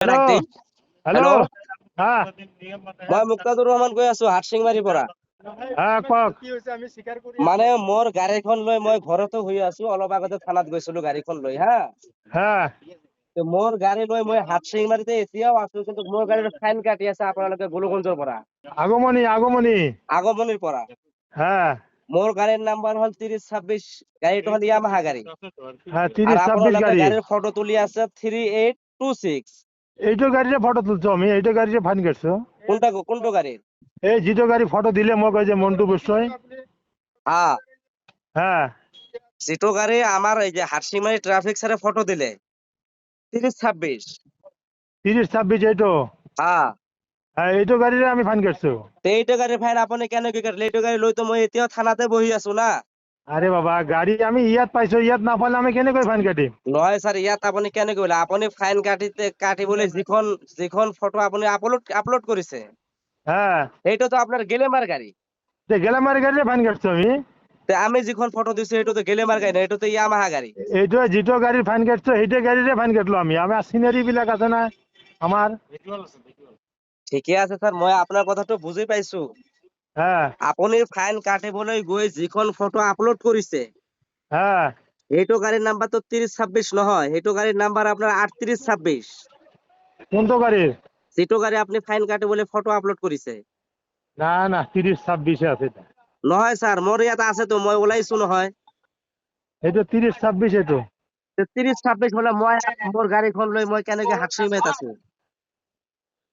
Hello রাখ দেই। Hello hello', হ্যাঁ মই মুক্তাদুর রহমান কৈ আছো হাটসিংমাৰীৰ পৰা। হ্যাঁ কক মানে মোৰ গাড়ীখন লৈ মই ঘৰতো হৈ আছো, অলপ আগতে থানাত গৈছিলো গাড়ীখন লৈ হা। হ্যাঁ তো মোৰ গাড়ী লৈ মই হাটসিংমাৰীতে এতিয়াও আছো, কিন্তু মোৰ গাড়ীৰ ফাইন কাটি আছে আপোনালোকে গোলগঞ্জৰ পৰা, আগমনী আগমনী আগমনিৰ পৰা। হ্যাঁ মোৰ গাড়ীৰ নাম্বাৰ হ'ল 3026, গাড়ীটো হ'ল ইয়ামাহা গাড়ী। হ্যাঁ আৰু 30-26 আপোনালোকে গাড়ি গাড়ীৰ ফটো তুলি আছে 3826। এইটো গাড়িতে ফটো তুলছো আমি, এইটো গাড়িতে ফাইন কাটছো। কোনটো গাড়ীৰ? এই যেটো গাড়ি ফটো দিলে মোক এই যে মন্টু বসয়। হ্যাঁ, হ্যাঁ যেটো গাড়ী আমাৰ এই যে হাটসিংমাৰী ট্রাফিক স্যারে ফটো দিলে 3026। 30-26 এইটো হ্যাঁ, হ্যাঁ এইটো গাড়িতে আমি ফাইন কাটছো। এইটো গাড়ীৰ ফাইন আপুনি কেনেকৈ কাটিলে? এইটো গাড়ী লৈ তো মই এতিয়াও থানাতে বহি আছো না। আরে বাবা গাড়ি আমি ইয়াত পাইছো, ইয়াত নাপালে আমি কেনেকৈ ফাইন কাটিম? নহয় স্যার, ইয়াত আপুনি কেনেকৈ কৰিলে? আপুনি ফাইন কাটিবলৈ যিখন যিখন ফটো আপুনি আপলোড কৰিছে, হ্যাঁ এইটো তো আপনার গেলেমার গাড়ী। গেলামারি গাড়িতে ফাইন কাটছো আমি। তে আমি যিখন ফটো দিছো এইটো তো গেলেমার গাড়ী না, এইটো তো ইয়ামাহা গাড়ী। এইটো যেটো গাড়ির ফাইন কাটছো সেইটো গাড়িতে ফাইন কাটলো আমি। আমার সিনারি বিলাক আছে না আমার। ঠিকে আছে স্যার, মই আপোনাৰ কথাটো বুজি পাইছো। হ্যাঁ আপুনি ফাইন কাটিবলৈ গৈ যিখন ফটো আপলোড কৰিছে, হ্যাঁ সেইটো গাড়ীৰ নাম্বাৰ তো 3026 নহয়, সেইটো গাড়ীৰ নাম্বাৰ আপোনাৰ 3826। কোনটো গাড়ির? যিটো গাড়ী আপুনি ফাইন কাটিবলৈ ফটো আপলোড কৰিছে। না না 30-26 আছে এটা। নহয় স্যার, মোৰ ইয়াত আছে তো, মই ওলাইছো নহয়। এইটো 30-26 এইটো। 3026 হলে মই মোৰ গাড়ীখন লৈ মই কেনেকে হাটসিংমাৰীত আছো?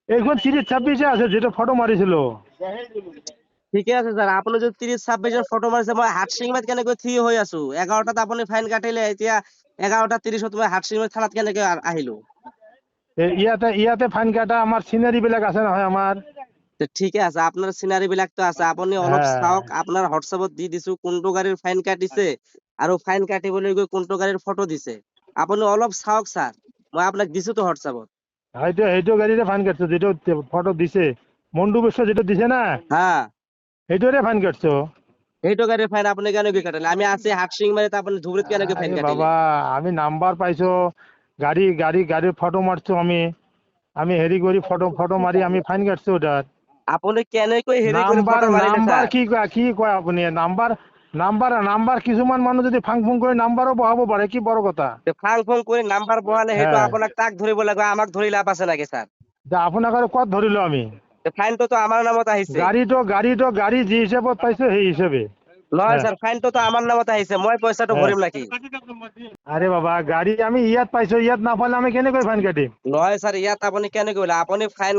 এইখন 30-26 আছে যেটা ফটো মারিছিল। ঠিকে আছে স্যার, আপুনি যদি 3026 ফটো মাৰিছে, মই হাটসিংমাৰীত কেনেকৈ থিয় হৈ আছো? 11টাত আপুনি ফাইন কাটিলে, এতিয়া 11:30 মই হাটসিংমাৰী থানাত কেনেকৈ আহিলো? ইয়াতে ইয়াতে ফাইন কাটা আমার সিনারি বিলাক আছে নহয় আমার। তো ঠিকে আছে, আপনার সিনারি বিলাক তো আছে, আপুনি অলপ হ্যাঁ চাওক। আপোনাৰ হোৱাটছএপত দি দিছো কোনটো গাড়ীৰ ফাইন কাটিছে আৰু ফাইন কাটিবলৈ গৈ কোনটো গাড়ীৰ ফটো দিছে। আপুনি অলপ চাওক স্যার, মই আপোনাক দিছো তো হোৱাটছএপত। হয়তো সেইটো গাড়িতে ফাইন কাটছো যেটো ফটো দিছে মন্ডু বিশ্ব যেটো দিছে না হ্যাঁ, সেইটোরে ফাইন কাটছো। সেইটো গাড়ীৰ ফাইন আপুনি কেনেকৈ কাটিলে? আমি আছি হাটসিংমাৰীত, আপুনি ধুবুৰীত কেনেকৈ ফাইন আরে কাটিলে? বাবা আমি নাম্বার পাইছো, গাড়ির ফটো মারছো আমি। আমি হেরি করি ফটো ফটো মারি আমি ফাইন কাটছো ওটার। আপুনি কেনেকৈ হেৰি কৰি নাম্বার ফটো মাৰিলে নাম্বার স্যার? কি কয় আপুনি? নাম্বার নাম্বার নাম্বার কিছুমান মানুহ যদি ফাং ফুং করে নাম্বারও বহাব পারে, কি বড় কথা। ফাং ফুং কৰি নাম্বাৰ বহালে সেইটো হ্যাঁ আপোনাক তাক ধৰিব লাগে, আমাক ধৰি লাভ আছে নেকি স্যার? আপোনাক আৰু ক'ত ধৰিলো আমি? ফাইনটো তো আমাৰ নামত আহিছে। গাড়ী যি হিচাপত পাইছো সেই হিচাপে। নহয় হ্যাঁ স্যার, ফাইনটো তো আমার নামত আহিছে, মই পইচাটো হ্যাঁ ভৰিম নাকি? আরে বাবা গাড়ি আমি ইয়াত পাইছো, ইয়াত নাপালে আমি কেনেকৈ ফাইন কাটিম? নহয় স্যার, ইয়াত আপুনি কেনেকৈ কৰিলে? আপুনি ফাইন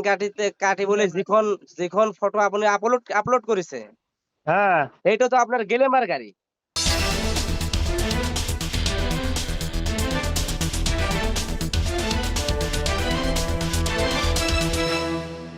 কাটিবলৈ যিখন যিখন ফটো আপুনি আপলোড কৰিছে, হ্যাঁ সেইটো তো আপনার গেলেমাৰ গাড়ী।